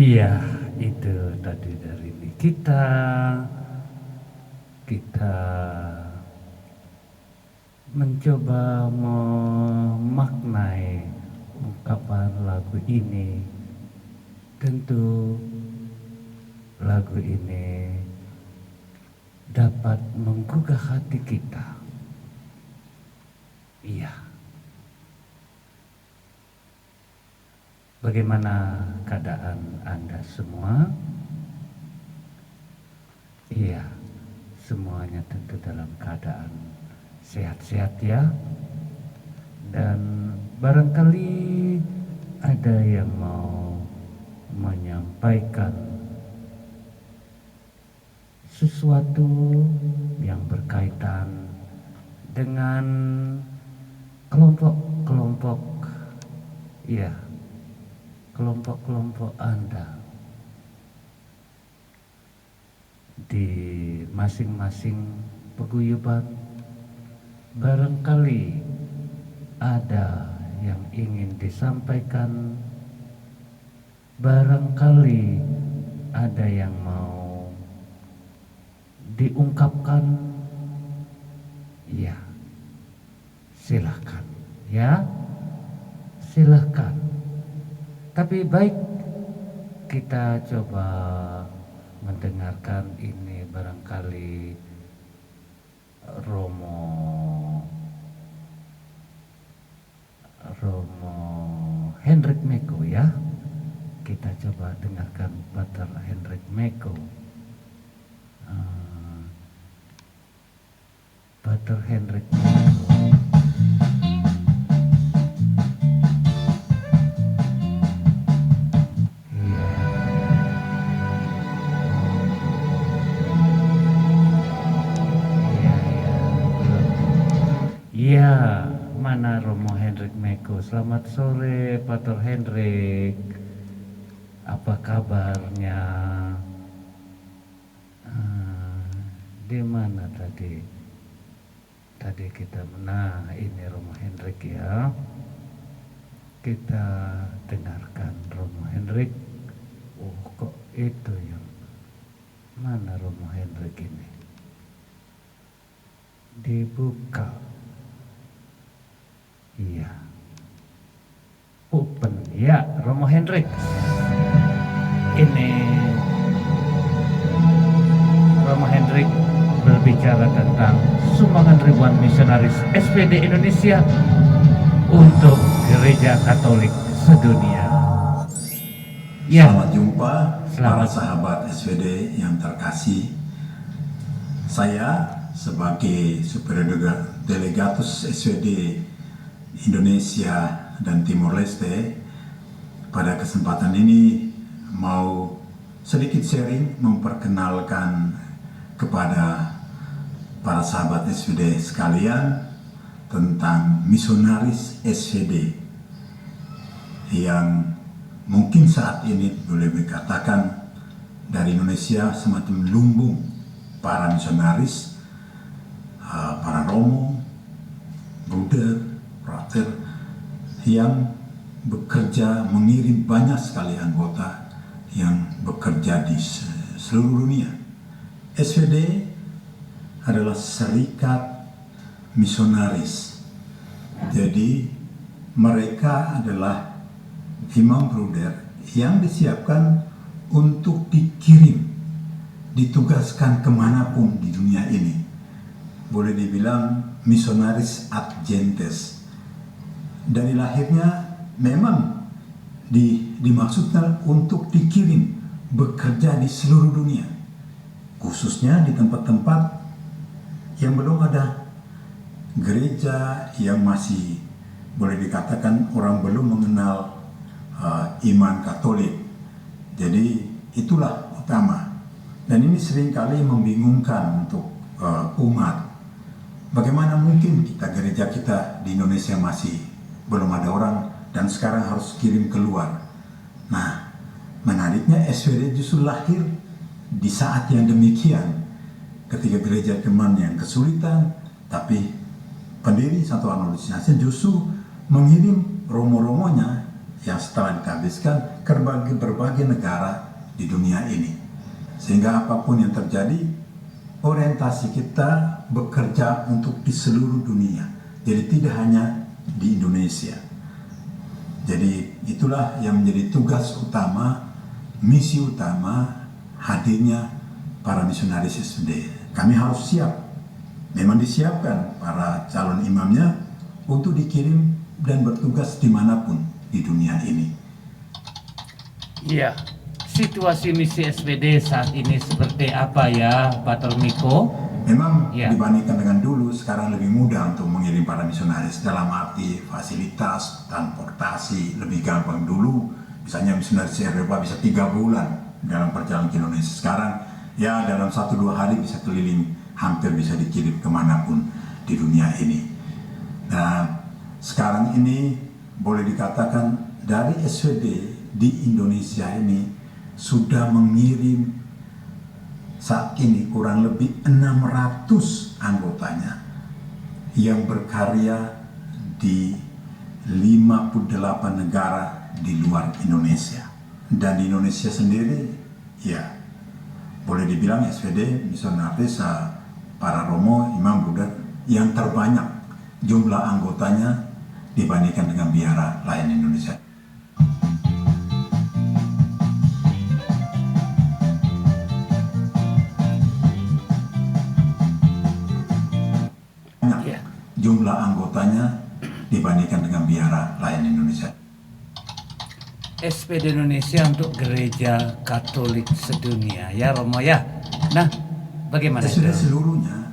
Iya, itu tadi dari kita mencoba memaknai ungkapan lagu ini. Tentu lagu ini dapat menggugah hati kita. Iya. Bagaimana keadaan Anda semua? Iya, semuanya tentu dalam keadaan sehat-sehat ya. Dan barangkali ada yang mau menyampaikan sesuatu yang berkaitan dengan kelompok-kelompok, ya, kelompok-kelompok Anda di masing-masing paguyuban. Barangkali ada yang ingin disampaikan, barangkali ada yang mau diungkapkan, ya, silahkan, ya, silahkan. Tapi baik, kita coba mendengarkan ini. Barangkali Romo Hendrik Meko ya. Kita coba dengarkan Pater Hendrik Meko. Pater Hendrik Meko. Iya, mana Romo Hendrik Meko? Selamat sore, Pater Hendrik. Apa kabarnya? Di mana tadi? Tadi kita ini Romo Hendrik ya. Kita dengarkan Romo Hendrik. Oh, kok itu yang mana Romo Hendrik ini? Dibuka. Iya, open ya, Romo Hendrik. Ini Romo Hendrik berbicara tentang sumbangan ribuan misionaris SPD Indonesia untuk Gereja Katolik sedunia. Ya. Selamat jumpa para Selamat. sahabat SPD yang terkasih. Saya sebagai Superior Delegatus SPD Indonesia dan Timor Leste pada kesempatan ini mau sedikit sharing memperkenalkan kepada para sahabat SPD sekalian tentang misionaris SPD yang mungkin saat ini boleh dikatakan dari Indonesia semacam lumbung para misionaris, para romo, bruder, frater yang bekerja mengirim banyak sekali anggota yang bekerja di seluruh dunia. SPD adalah serikat misionaris. Jadi mereka adalah imam bruder yang disiapkan untuk dikirim, ditugaskan kemanapun di dunia ini. Boleh dibilang misionaris ad gentes. Dari lahirnya memang dimaksudkan untuk dikirim bekerja di seluruh dunia, khususnya di tempat-tempat yang belum ada gereja, yang masih boleh dikatakan orang belum mengenal iman Katolik. Jadi itulah utama, dan ini seringkali membingungkan untuk umat. Bagaimana mungkin gereja kita di Indonesia masih belum ada orang dan sekarang harus kirim keluar. Nah, menariknya SPD justru lahir di saat yang demikian, ketika gereja teman yang kesulitan, tapi pendiri satu organisasi justru mengirim romo-romonya yang setelah dihabiskan ke berbagai negara di dunia ini. Sehingga apapun yang terjadi, orientasi kita bekerja untuk di seluruh dunia. Jadi tidak hanya di Indonesia. Jadi itulah yang menjadi tugas utama, misi utama hadirnya para misionaris SVD. Kami harus siap, memang disiapkan para calon imamnya untuk dikirim dan bertugas dimanapun di dunia ini. Iya, situasi misi SBD saat ini seperti apa ya, Pak Tormiko? Memang Ya. dibandingkan dengan dulu, sekarang lebih mudah untuk mengirim para misionaris dalam arti fasilitas, transportasi, lebih gampang dulu. Misalnya misionaris Eropa bisa 3 bulan dalam perjalanan ke Indonesia. Sekarang ya dalam 1-2 hari bisa keliling, hampir bisa dikirim kemanapun di dunia ini. Nah, sekarang ini boleh dikatakan dari SVD di Indonesia ini sudah mengirim saat ini kurang lebih 600 anggotanya yang berkarya di 58 negara di luar Indonesia. Dan di Indonesia sendiri, ya boleh dibilang SVD misionaris para Romo, Imam Buddha yang terbanyak jumlah anggotanya dibandingkan dengan biara lain Indonesia. Banyak Ya. jumlah anggotanya dibandingkan dengan biara lain Indonesia. SPD Indonesia untuk gereja Katolik sedunia ya Romo ya. Nah, bagaimana Sudah itu? seluruhnya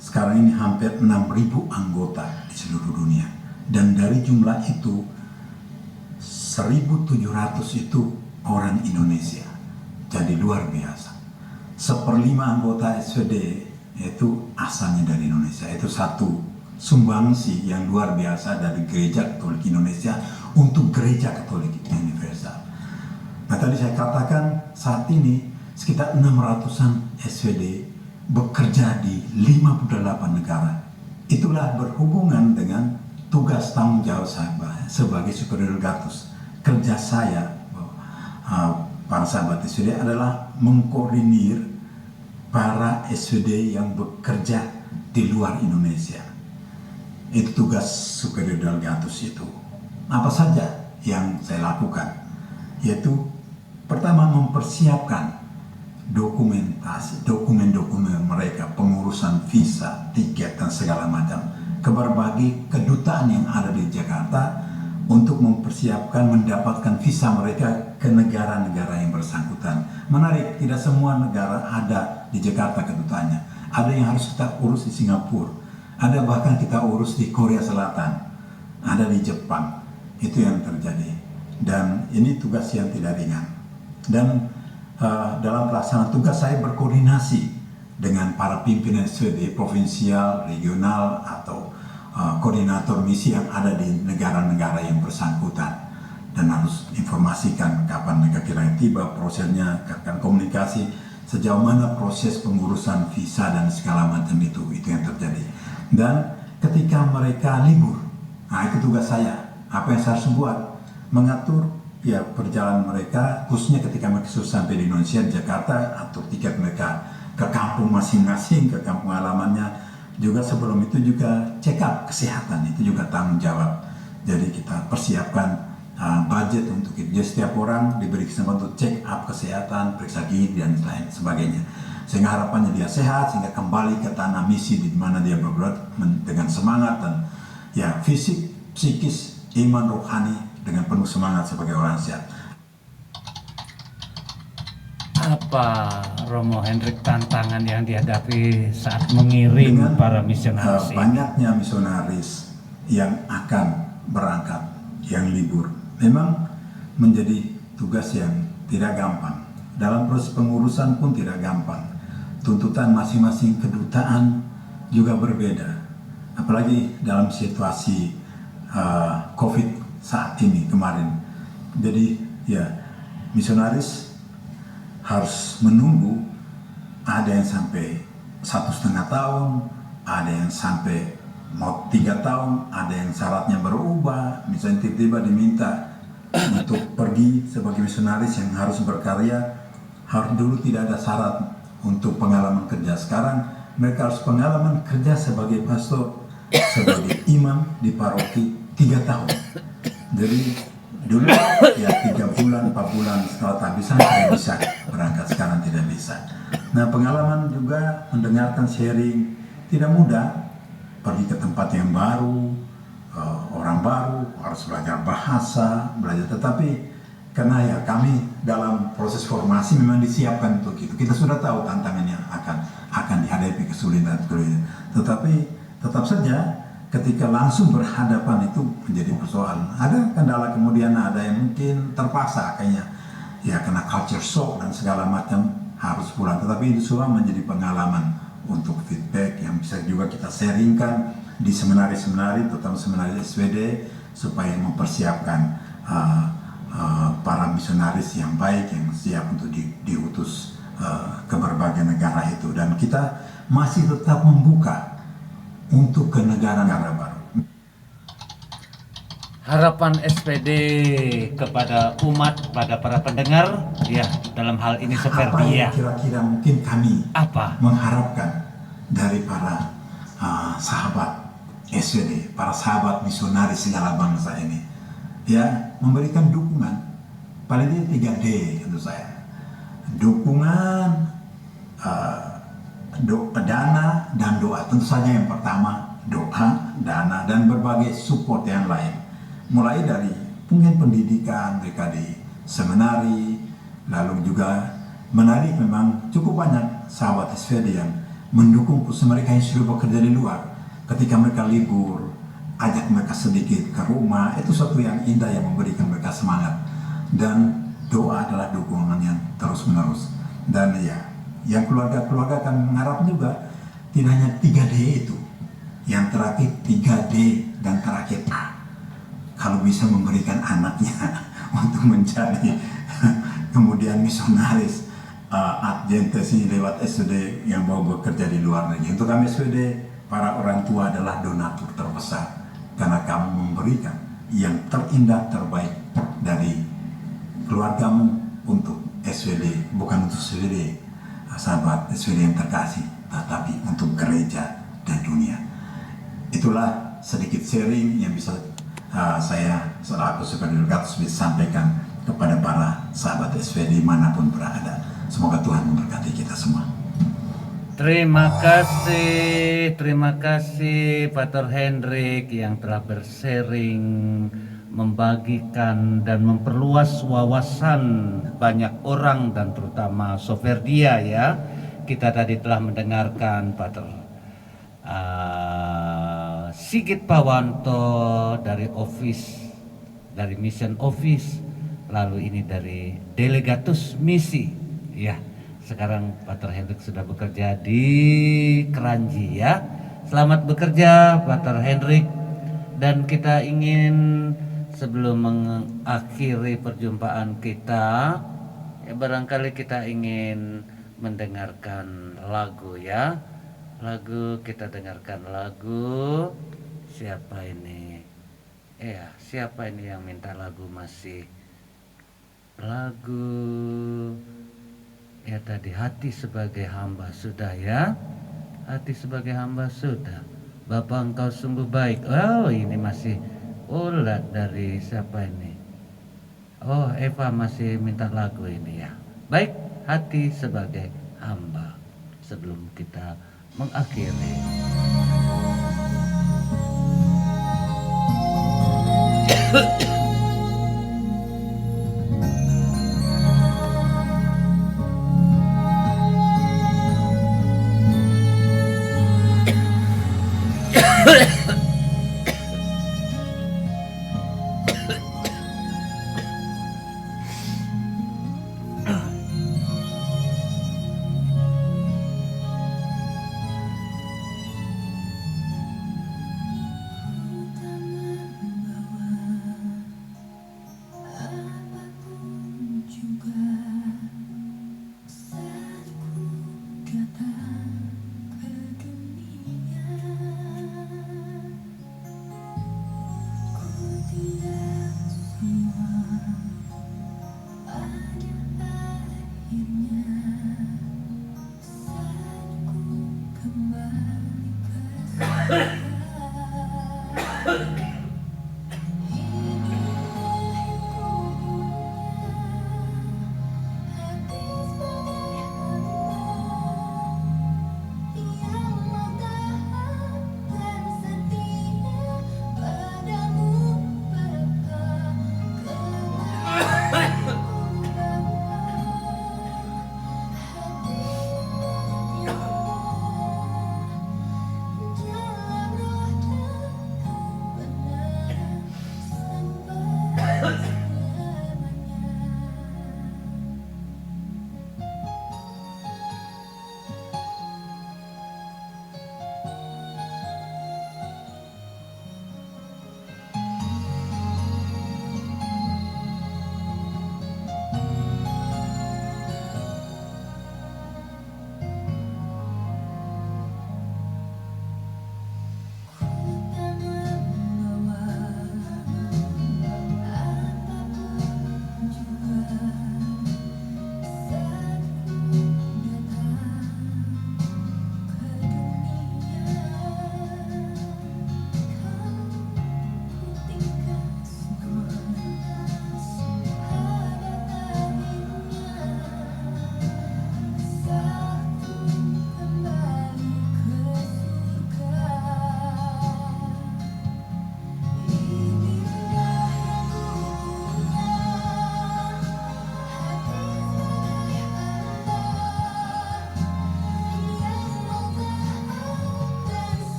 sekarang ini hampir 6.000 anggota di seluruh dunia, dan dari jumlah itu 1.700 itu orang Indonesia. Jadi luar biasa. 1/5 anggota SVD itu asalnya dari Indonesia. Itu satu sumbangsi yang luar biasa dari gereja Katolik Indonesia untuk gereja Katolik universal. Nah, tadi saya katakan saat ini sekitar 600-an SVD bekerja di 58 negara. Itulah berhubungan dengan tugas tanggung jawab saya sebagai superior legatus. Kerja saya, para sahabat SVD, adalah mengkoordinir para SVD yang bekerja di luar Indonesia. Itu tugas superior legatus itu. Apa saja yang saya lakukan? Yaitu pertama mempersiapkan dokumen-dokumen mereka, pengurusan visa, tiket dan segala macam ke berbagai kedutaan yang ada di Jakarta untuk mempersiapkan mendapatkan visa mereka ke negara-negara yang bersangkutan. Menarik, tidak semua negara ada di Jakarta kedutaannya. Ada yang harus kita urus di Singapura, ada bahkan kita urus di Korea Selatan, ada di Jepang. Itu yang terjadi, dan ini tugas yang tidak ringan. Dan dalam pelaksanaan tugas saya berkoordinasi dengan para pimpinan SVD provinsial, regional, atau koordinator misi yang ada di negara-negara yang bersangkutan, dan harus informasikan kapan mereka kira tiba, prosesnya, akan komunikasi sejauh mana proses pengurusan visa dan segala macam itu yang terjadi. Dan ketika mereka libur, nah itu tugas saya. Apa yang saya harus buat? Mengatur ya perjalanan mereka, khususnya ketika mereka sudah sampai di Indonesia, di Jakarta, atur tiket mereka ke kampung masing-masing, ke kampung halamannya. Juga sebelum itu juga check up kesehatan, itu juga tanggung jawab. Jadi kita persiapkan budget untuk itu. Jadi setiap orang diberi kesempatan untuk check up kesehatan, periksa gigi dan lain sebagainya. Sehingga harapannya dia sehat, sehingga kembali ke tanah misi di mana dia bergerak dengan semangat dan ya fisik, psikis, iman, rohani dengan penuh semangat sebagai orang sehat. Apa Romo Hendrik tantangan yang dihadapi saat mengirim Dengan para misionaris ini? banyaknya misionaris yang akan berangkat, yang libur, memang menjadi tugas yang tidak gampang. Dalam proses pengurusan pun tidak gampang. Tuntutan masing-masing kedutaan juga berbeda. Apalagi dalam situasi COVID saat ini kemarin. Jadi ya misionaris harus menunggu, ada yang sampai 1,5 tahun, ada yang sampai mau 3 tahun, ada yang syaratnya berubah, misalnya tiba-tiba diminta untuk pergi sebagai misionaris yang harus berkarya, harus dulu tidak ada syarat untuk pengalaman kerja. Sekarang mereka harus pengalaman kerja sebagai pastor, sebagai imam di paroki 3 tahun. Jadi dulu ya 3 bulan, 4 bulan setelah tahbisan tidak bisa berangkat, sekarang tidak bisa. Nah, pengalaman juga mendengarkan sharing tidak mudah, pergi ke tempat yang baru, orang baru, harus belajar bahasa, tetapi karena ya kami dalam proses formasi memang disiapkan untuk itu. Kita sudah tahu tantangan yang akan dihadapi, kesulitan. Tetapi tetap saja ketika langsung berhadapan itu menjadi persoalan. Ada kendala, kemudian ada yang mungkin terpaksa kayaknya ya karena culture shock dan segala macam harus pulang. Tetapi itu semua menjadi pengalaman untuk feedback yang bisa juga kita sharingkan di seminari-seminari, terutama seminari SWD, supaya mempersiapkan para misionaris yang baik yang siap untuk diutus ke berbagai negara itu. Dan kita masih tetap membuka untuk ke negara-negara baru. Harapan SPD kepada umat, pada para pendengar, ya dalam hal ini Apa seperti yang ya. kira-kira mungkin kami Apa? mengharapkan dari para sahabat SWD, para sahabat misionaris segala bangsa ini, ya memberikan dukungan, paling tidak 3D untuk saya. Dukungan, dana dan doa. Tentu saja yang pertama doa, dana, dan berbagai support yang lain. Mulai dari mungkin pendidikan mereka di seminari, lalu juga menarik, memang cukup banyak sahabat SVD yang mendukung khusus mereka yang sudah bekerja di luar. Ketika mereka libur, ajak mereka sedikit ke rumah, itu suatu yang indah yang memberikan mereka semangat. Dan doa adalah dukungan yang terus-menerus. Dan ya, yang keluarga-keluarga akan mengharap juga tidak hanya 3D itu, yang terakhir 3D dan terakhir A. Kalau bisa memberikan anaknya untuk menjadi kemudian misionaris adjentesi lewat SWD yang mau bekerja di luar negeri. Untuk kami SWD, para orang tua adalah donatur terbesar, karena kamu memberikan yang terindah, terbaik dari keluargamu untuk SWD, bukan untuk SWD sahabat SWD yang terkasih, tetapi untuk gereja dan dunia. Itulah sedikit sharing yang bisa saya selaku Super Delegatus bisa sampaikan kepada para sahabat SWD manapun berada. Semoga Tuhan memberkati kita semua. Terima kasih Pastor Hendrik yang telah bersharing, membagikan dan memperluas wawasan banyak orang dan terutama Soferdia ya. Kita tadi telah mendengarkan Pastor Sigit Pawanto dari Mission Office, lalu ini dari Delegatus Misi ya. Sekarang Pastor Hendrik sudah bekerja di Kranji ya. Selamat bekerja Pastor Hendrik. Dan kita ingin sebelum mengakhiri perjumpaan kita, ya barangkali kita ingin mendengarkan lagu ya. Kita dengarkan lagu. Siapa ini? Siapa ini yang minta lagu masih? Lagu ya tadi, hati sebagai hamba sudah ya. Hati sebagai hamba sudah. Bapa engkau sungguh baik. Oh ini masih ulat dari siapa ini? Oh Eva masih minta lagu ini ya. Baik, hati sebagai hamba. Sebelum kita mengakhiri. Apapun juga saat ku datang ke dunia,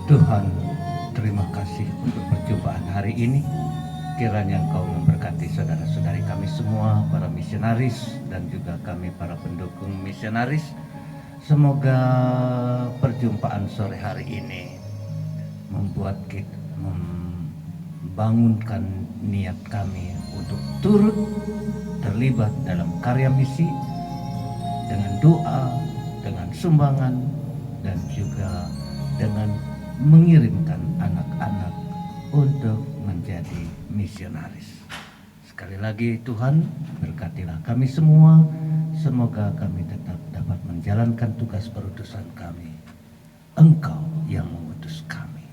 Tuhan, terima kasih untuk perjumpaan hari ini. Kiranya Engkau memberkati saudara-saudari kami semua, para misionaris dan juga kami para pendukung misionaris. Semoga perjumpaan sore hari ini membuat kita membangunkan niat kami untuk turut terlibat dalam karya misi dengan doa, dengan sumbangan, dan juga dengan mengirimkan anak-anak untuk menjadi misionaris. Sekali lagi Tuhan, berkatilah kami semua. Semoga kami tetap dapat menjalankan tugas perutusan kami. Engkau yang mengutus kami.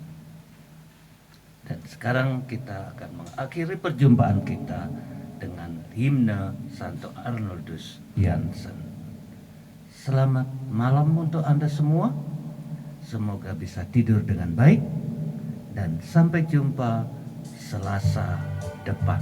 Dan sekarang kita akan mengakhiri perjumpaan kita dengan himne Santo Arnoldus Jansen. Selamat malam untuk Anda semua. Semoga bisa tidur dengan baik dan sampai jumpa Selasa depan.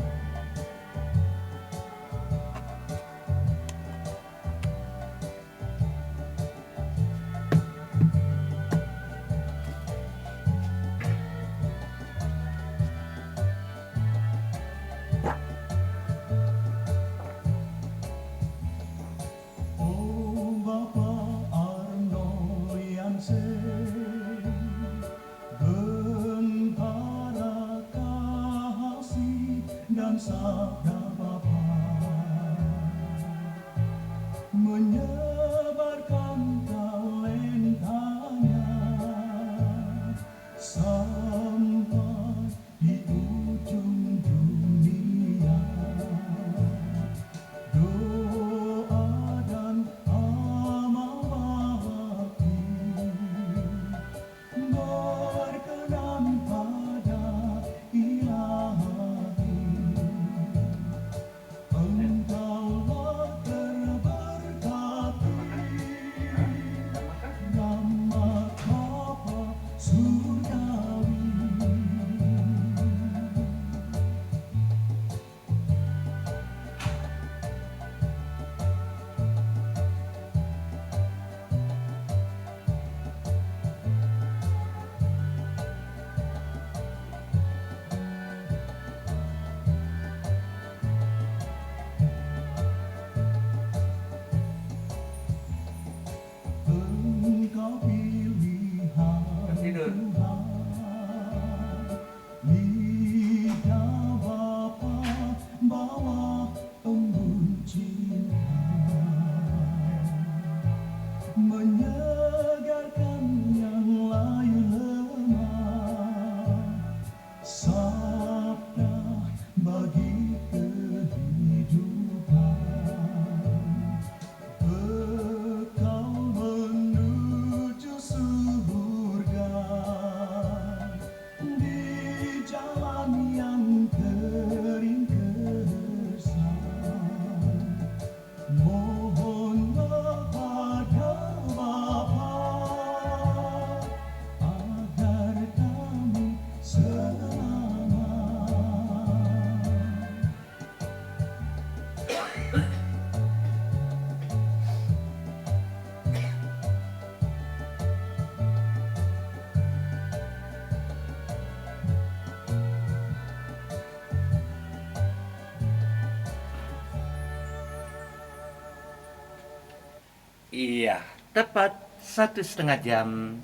Iya, tepat 1,5 jam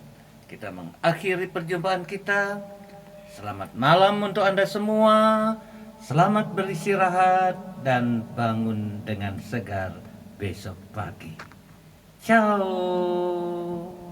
kita mengakhiri perjumpaan kita. Selamat malam untuk Anda semua. Selamat beristirahat dan bangun dengan segar besok pagi. Ciao.